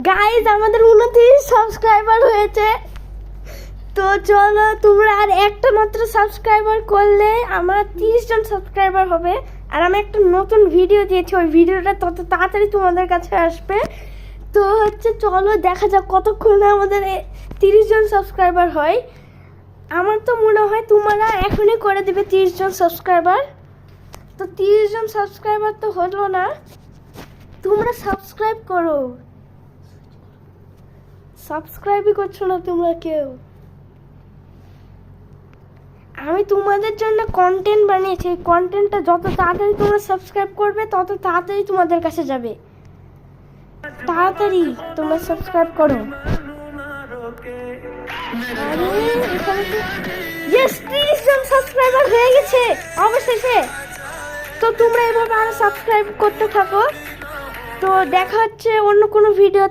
Guys আমাদের 29 subscriber হয়েছে। তো চলো তোমরা আর একটা মাত্র সাবস্ক্রাইবার করলে আমার 30 জন সাবস্ক্রাইবার হবে। আর আমি একটা নতুন ভিডিও দিয়েছি, ওই ভিডিওটা তত তাড়াতাড়ি তোমাদের কাছে আসবে। তো হচ্ছে চলো দেখা যাক কতক্ষণে আমাদের 30 জন সাবস্ক্রাইবার হয়। আমার তো মনে হয় তোমরা এখনই করে দেবে 30 জন সাবস্ক্রাইবার। তো 30 জন সাবস্ক্রাইবার তো হলো না, তোমরা সাবস্ক্রাইব করো। সাবস্ক্রাইবই করছো না তোমরা কেউ। আমি তোমাদের জন্য কন্টেন্ট বানিয়েছি, কন্টেন্টটা যত তাড়াতাড়ি তোমরা সাবস্ক্রাইব করবে তত তাড়াতাড়ি তোমাদের কাছে যাবে। তাড়াতাড়ি তোমরা সাবস্ক্রাইব করো। আরে এখানে তো 30 জন সাবস্ক্রাইবার হয়ে গেছে অবশেষে। তো তোমরা এভাবে আরো সাবস্ক্রাইব করতে থাকো। তো দেখা হচ্ছে অন্য কোনো ভিডিও।